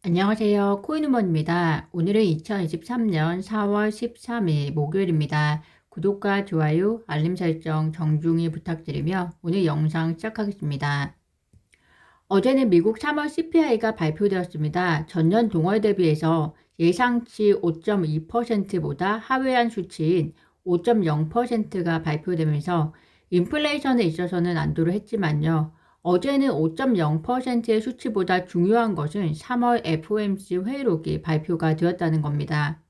안녕하세요. 코인우먼입니다. 오늘은 2023년 4월 13일 목요일입니다. 구독과 좋아요, 알림 설정 정중히 부탁드리며 오늘 영상 시작하겠습니다. 어제는 미국 3월 CPI가 발표되었습니다. 전년 동월 대비해서 예상치 5.2%보다 하회한 수치인 5.0%가 발표되면서 인플레이션에 있어서는 안도를 했지만요. 어제는 5.0%의 수치보다 중요한 것은 3월 FOMC 회의록이 발표가 되었다는 겁니다.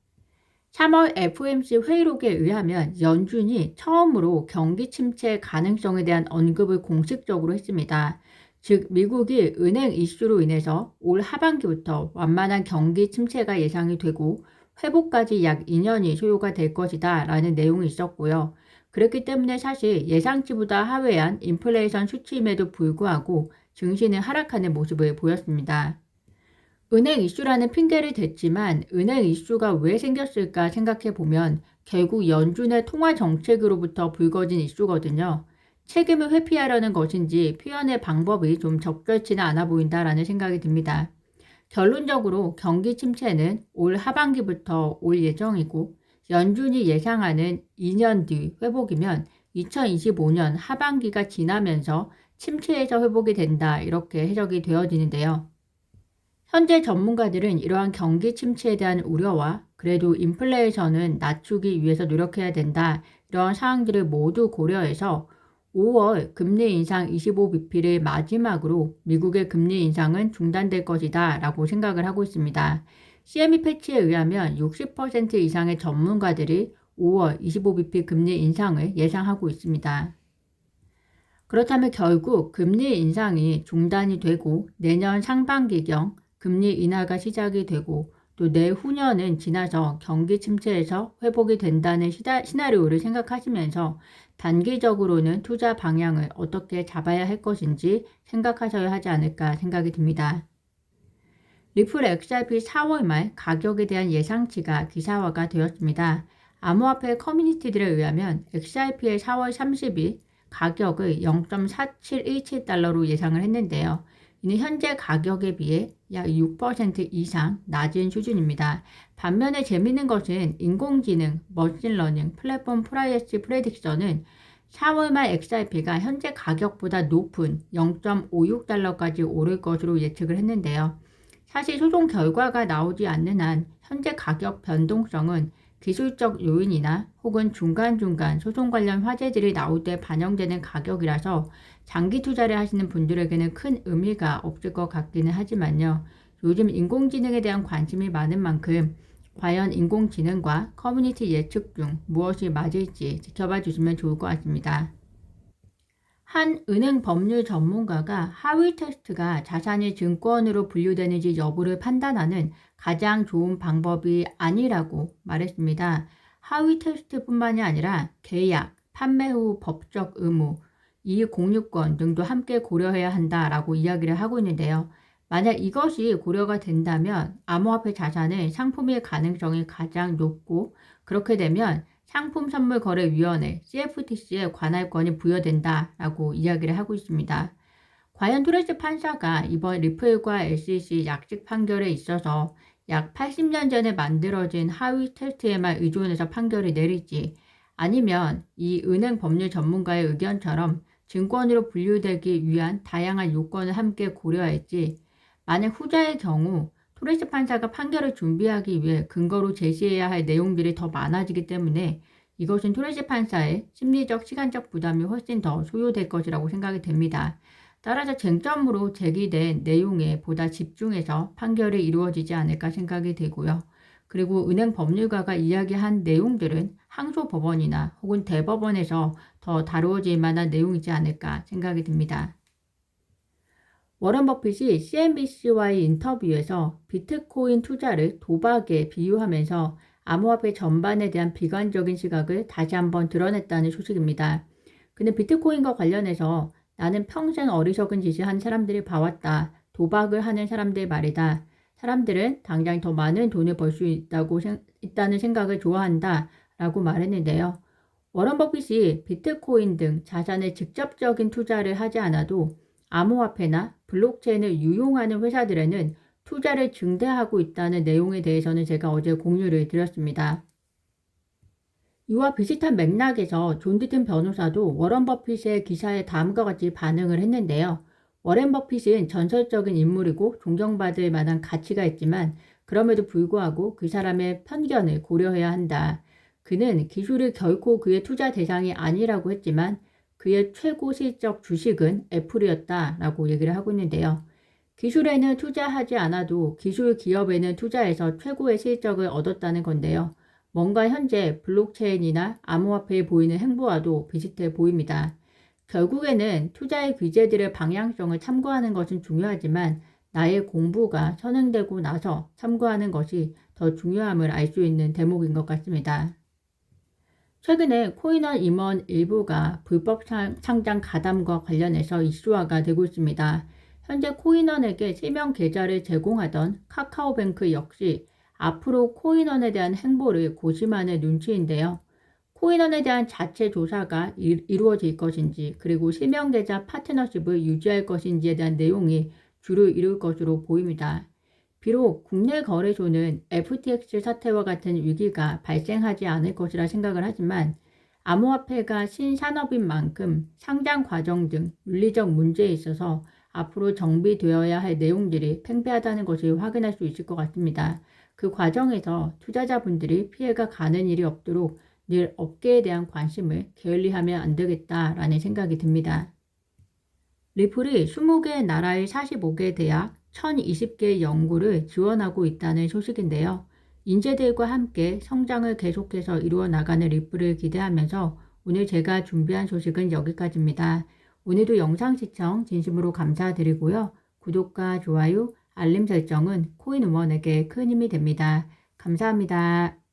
3월 FOMC 회의록에 의하면 연준이 처음으로 경기 침체 가능성에 대한 언급을 공식적으로 했습니다. 즉 미국이 은행 이슈로 인해서 올 하반기부터 완만한 경기 침체가 예상이 되고 회복까지 약 2년이 소요가 될 것이다 라는 내용이 있었고요. 그렇기 때문에 사실 예상치보다 하회한 인플레이션 수치임에도 불구하고 증시는 하락하는 모습을 보였습니다. 은행 이슈라는 핑계를 댔지만 은행 이슈가 왜 생겼을까 생각해 보면 결국 연준의 통화 정책으로부터 불거진 이슈거든요. 책임을 회피하려는 것인지 표현의 방법이 좀 적절치는 않아 보인다라는 생각이 듭니다. 결론적으로 경기 침체는 올 하반기부터 올 예정이고 연준이 예상하는 2년 뒤 회복이면 2025년 하반기가 지나면서 침체에서 회복이 된다 이렇게 해석이 되어지는데요. 현재 전문가들은 이러한 경기 침체에 대한 우려와 그래도 인플레이션은 낮추기 위해서 노력해야 된다. 이러한 사항들을 모두 고려해서 5월 금리 인상 25bp를 마지막으로 미국의 금리 인상은 중단될 것이다 라고 생각을 하고 있습니다. CME 패치에 의하면 60% 이상의 전문가들이 5월 25bp 금리 인상을 예상하고 있습니다. 그렇다면 결국 금리 인상이 중단이 되고 내년 상반기경 금리 인하가 시작이 되고 또 내후년은 지나서 경기 침체에서 회복이 된다는 시나리오를 생각하시면서 단기적으로는 투자 방향을 어떻게 잡아야 할 것인지 생각하셔야 하지 않을까 생각이 듭니다. 리플 XRP 4월 말 가격에 대한 예상치가 기사화가 되었습니다. 암호화폐 커뮤니티들에 의하면 XRP의 4월 30일 가격을 0.4717달러로 예상을 했는데요. 이는 현재 가격에 비해 약 6% 이상 낮은 수준입니다. 반면에 재미있는 것은 인공지능, 머신러닝, 플랫폼 프라이어시 프레딕션은 4월 말 XRP가 현재 가격보다 높은 0.56달러까지 오를 것으로 예측을 했는데요. 사실 소송 결과가 나오지 않는 한 현재 가격 변동성은 기술적 요인이나 혹은 중간중간 소송 관련 화제들이 나올 때 반영되는 가격이라서 장기 투자를 하시는 분들에게는 큰 의미가 없을 것 같기는 하지만요. 요즘 인공지능에 대한 관심이 많은 만큼 과연 인공지능과 커뮤니티 예측 중 무엇이 맞을지 지켜봐 주시면 좋을 것 같습니다. 한 은행 법률 전문가가 하위 테스트가 자산이 증권으로 분류되는지 여부를 판단하는 가장 좋은 방법이 아니라고 말했습니다. 하위 테스트뿐만이 아니라 계약, 판매 후 법적 의무, 이익 공유권 등도 함께 고려해야 한다라고 이야기를 하고 있는데요. 만약 이것이 고려가 된다면 암호화폐 자산은 상품일 가능성이 가장 높고 그렇게 되면 상품선물거래위원회 CFTC에 관할권이 부여된다라고 이야기를 하고 있습니다. 과연 토레스 판사가 이번 리플과 SEC 약식 판결에 있어서 약 80년 전에 만들어진 하위 테스트에만 의존해서 판결을 내릴지 아니면 이 은행 법률 전문가의 의견처럼 증권으로 분류되기 위한 다양한 요건을 함께 고려할지 만약 후자의 경우 토레스 판사가 판결을 준비하기 위해 근거로 제시해야 할 내용들이 더 많아지기 때문에 이것은 토레스 판사의 심리적, 시간적 부담이 훨씬 더 소요될 것이라고 생각이 됩니다. 따라서 쟁점으로 제기된 내용에 보다 집중해서 판결이 이루어지지 않을까 생각이 되고요. 그리고 은행 법률가가 이야기한 내용들은 항소법원이나 혹은 대법원에서 더 다루어질 만한 내용이지 않을까 생각이 듭니다. 워런 버핏이 CNBC와의 인터뷰에서 비트코인 투자를 도박에 비유하면서 암호화폐 전반에 대한 비관적인 시각을 다시 한번 드러냈다는 소식입니다. 그는 비트코인과 관련해서 나는 평생 어리석은 짓을 한 사람들을 봐왔다. 도박을 하는 사람들 말이다. 사람들은 당장 더 많은 돈을 벌 수 있다는 생각을 좋아한다. 라고 말했는데요. 워런 버핏이 비트코인 등 자산에 직접적인 투자를 하지 않아도 암호화폐나 블록체인을 유용하는 회사들에는 투자를 증대하고 있다는 내용에 대해서는 제가 어제 공유를 드렸습니다. 이와 비슷한 맥락에서 존 디튼 변호사도 워런 버핏의 기사에 다음과 같이 반응을 했는데요. 워렌 버핏은 전설적인 인물이고 존경받을 만한 가치가 있지만 그럼에도 불구하고 그 사람의 편견을 고려해야 한다. 그는 기술이 결코 그의 투자 대상이 아니라고 했지만 그의 최고 실적 주식은 애플이었다라고 얘기를 하고 있는데요. 기술에는 투자하지 않아도 기술 기업에는 투자해서 최고의 실적을 얻었다는 건데요. 뭔가 현재 블록체인이나 암호화폐에 보이는 행보와도 비슷해 보입니다. 결국에는 투자의 규제들의 방향성을 참고하는 것은 중요하지만 나의 공부가 선행되고 나서 참고하는 것이 더 중요함을 알 수 있는 대목인 것 같습니다. 최근에 코인원 임원 일부가 불법 상장 가담과 관련해서 이슈화가 되고 있습니다. 현재 코인원에게 실명 계좌를 제공하던 카카오뱅크 역시 앞으로 코인원에 대한 행보를 고심하는 눈치인데요. 코인원에 대한 자체 조사가 이루어질 것인지 그리고 실명 계좌 파트너십을 유지할 것인지에 대한 내용이 주를 이룰 것으로 보입니다. 비록 국내 거래소는 FTX 사태와 같은 위기가 발생하지 않을 것이라 생각을 하지만 암호화폐가 신산업인 만큼 상장 과정 등 윤리적 문제에 있어서 앞으로 정비되어야 할 내용들이 팽배하다는 것을 확인할 수 있을 것 같습니다. 그 과정에서 투자자분들이 피해가 가는 일이 없도록 늘 업계에 대한 관심을 게을리하면 안 되겠다라는 생각이 듭니다. 리플이 20개 나라의 45개 대학 1020개 연구를 지원하고 있다는 소식인데요. 인재들과 함께 성장을 계속해서 이루어 나가는 리플을 기대하면서 오늘 제가 준비한 소식은 여기까지입니다. 오늘도 영상 시청 진심으로 감사드리고요. 구독과 좋아요, 알림 설정은 코인우먼에게 큰 힘이 됩니다. 감사합니다.